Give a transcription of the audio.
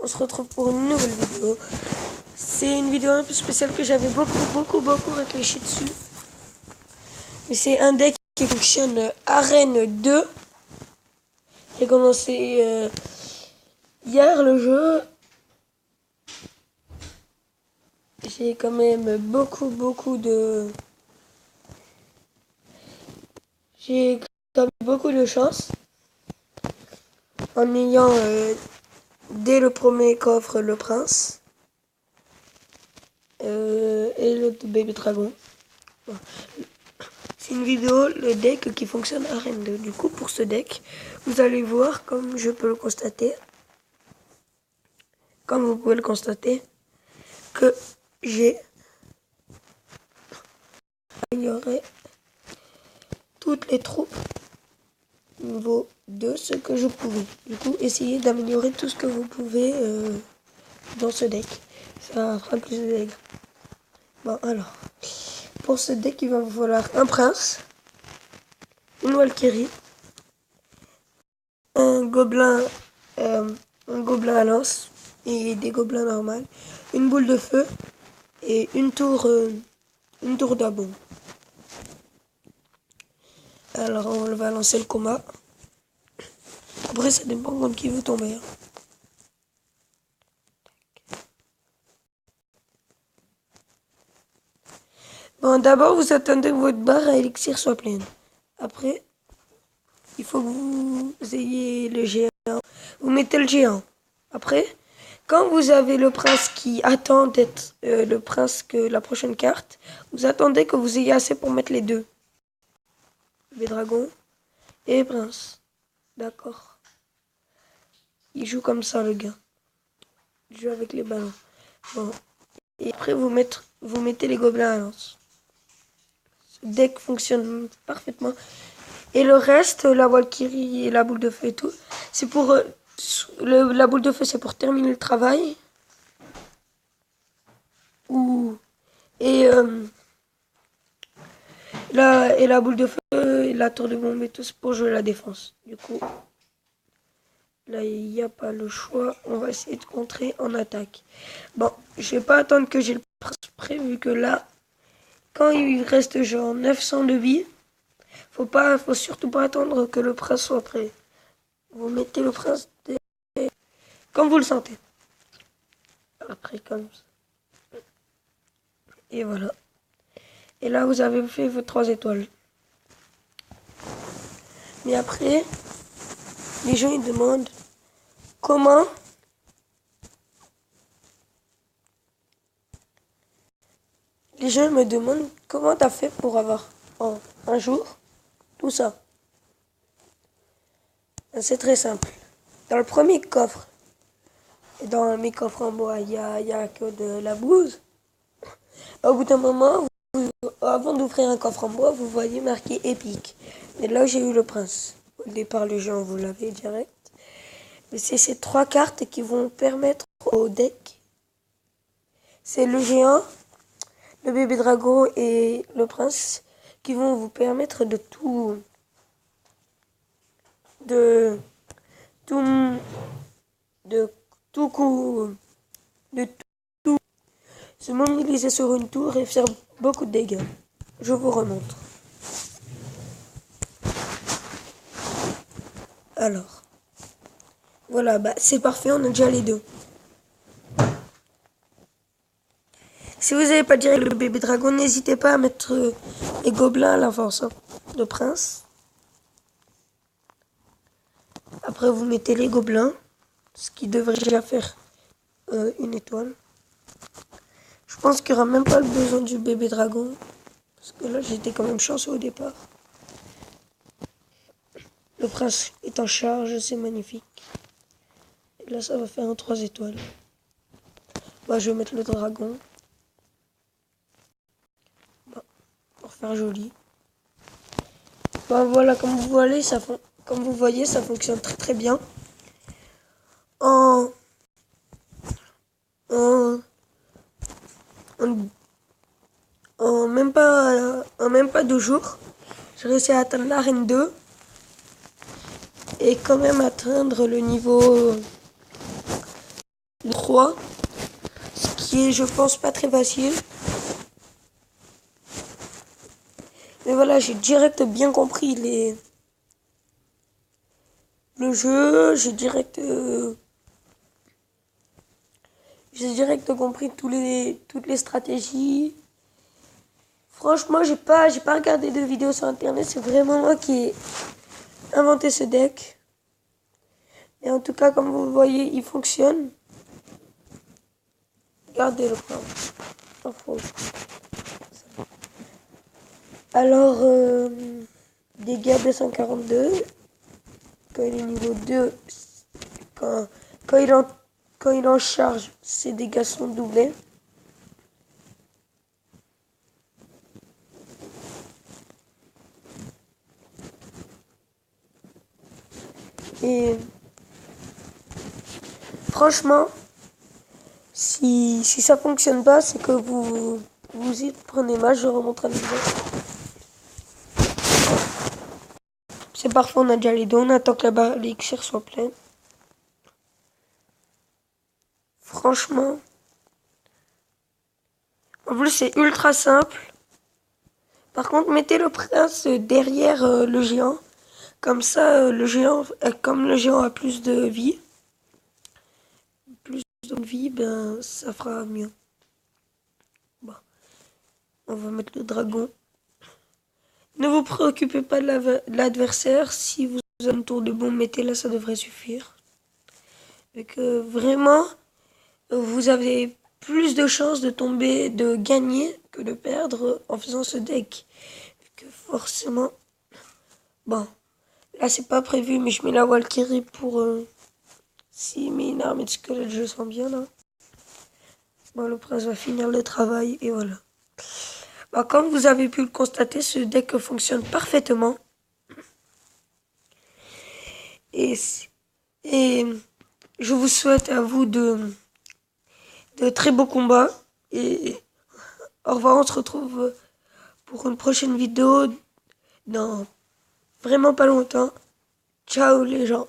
on se retrouve pour une nouvelle vidéo. C'est une vidéo un peu spéciale que j'avais beaucoup réfléchi dessus. Mais c'est un deck qui fonctionne Arène 2. J'ai commencé hier le jeu. J'ai quand même J'ai quand même beaucoup de chance en ayant dès le premier coffre le prince et le bébé dragon. Bon. C'est une vidéo, le deck qui fonctionne Arène 2. Du coup, pour ce deck, vous allez voir, comme je peux le constater, comme vous pouvez le constater, que j'ai amélioré toutes les troupes niveau 2, ce que je pouvais. Du coup, essayez d'améliorer tout ce que vous pouvez dans ce deck. Ça fera plus de dégâts. Bon, alors, pour ce deck, il va vous falloir un prince, une Valkyrie, un gobelin à lance et des gobelins normaux, une boule de feu et une tour d'abombe. Alors on va lancer le combat. Après ça dépend contre qui vous tombez. Bon, d'abord vous attendez que votre barre à élixir soit pleine. Après, il faut que vous ayez le géant. Vous mettez le géant. Après, quand vous avez le prince qui attend d'être le prince que la prochaine carte, vous attendez que vous ayez assez pour mettre les deux. Les dragons et les princes. D'accord. Il joue comme ça le gars. Il joue avec les ballons. Bon. Et après vous mettez les gobelins à lance. Ce deck fonctionne parfaitement. Et le reste, la Valkyrie et la boule de feu et tout, c'est pour... la boule de feu, c'est pour terminer le travail. Et la boule de feu et la tour de bombe et tout, c'est pour jouer la défense. Du coup, là, il n'y a pas le choix. On va essayer de contrer en attaque. Bon, je vais pas attendre que j'ai le prince prêt, vu que là, quand il reste genre 900 de vie, faut surtout pas attendre que le prince soit prêt. Vous mettez le prince comme vous le sentez. Après, comme ça. Et voilà. Et là, vous avez fait vos 3 étoiles. Mais après, les gens ils demandent comment les gens me demandent comment t'as fait pour avoir en un jour tout ça. C'est très simple. Dans le premier coffre, et dans mes coffres en bois, il y a que de la bouse. Au bout d'un moment, avant d'ouvrir un coffre en bois, vous voyez marqué épique. Et là, j'ai eu le prince. Au départ, les gens, vous l'avez direct. Mais c'est ces 3 cartes qui vont permettre au deck. C'est le géant, le bébé dragon et le prince qui vont vous permettre de se mobiliser sur une tour et faire beaucoup de dégâts. Je vous remontre. Alors, voilà, bah c'est parfait, on a déjà les deux. Si vous n'avez pas direct le bébé dragon, n'hésitez pas à mettre les gobelins à l'avance, hein, le prince. Après, vous mettez les gobelins, ce qui devrait déjà faire une étoile. Je pense qu'il n'y aura même pas le besoin du bébé dragon, parce que là, j'étais quand même chanceux au départ. Le prince est en charge, c'est magnifique. Et là, ça va faire un 3 étoiles. Bah, je vais mettre le dragon. Bah, pour faire joli. Bah, voilà, comme vous voyez, ça fonctionne très bien. En même pas 2 jours, j'ai réussi à atteindre l'arène 2 et quand même atteindre le niveau 3, ce qui est, je pense, pas très facile. Mais voilà, j'ai direct bien compris le jeu, j'ai direct compris toutes les stratégies. Franchement, j'ai pas regardé de vidéos sur internet, c'est vraiment moi qui ai inventé ce deck. Et en tout cas, comme vous le voyez, il fonctionne. Regardez le plan. Alors, dégâts 242. Quand il est niveau 2, quand il en charge, ses dégâts sont doublés. Et franchement, si ça fonctionne pas, c'est que vous y prenez mal, je remonte à l'exemple. C'est parfait, on a déjà les deux, on attend que la barre d'élixir soit pleine. Franchement, en plus c'est ultra simple. Par contre, mettez le prince derrière le géant. Comme ça, comme le géant a plus de vie, ben ça fera mieux. Bon, on va mettre le dragon. Ne vous préoccupez pas de l'adversaire. Si vous avez une tour de bombe, mettez-la, ça devrait suffire. Et que vraiment, vous avez plus de chances de gagner que de perdre en faisant ce deck. Que forcément, bon, là c'est pas prévu, mais je mets la Valkyrie pour s'il met une armée de squelettes, je sens bien là. Bon, le prince va finir le travail et voilà. Bon, comme vous avez pu le constater, ce deck fonctionne parfaitement. Et je vous souhaite à vous de très beaux combats. Et au revoir, on se retrouve pour une prochaine vidéo dans vraiment pas longtemps. Ciao les gens.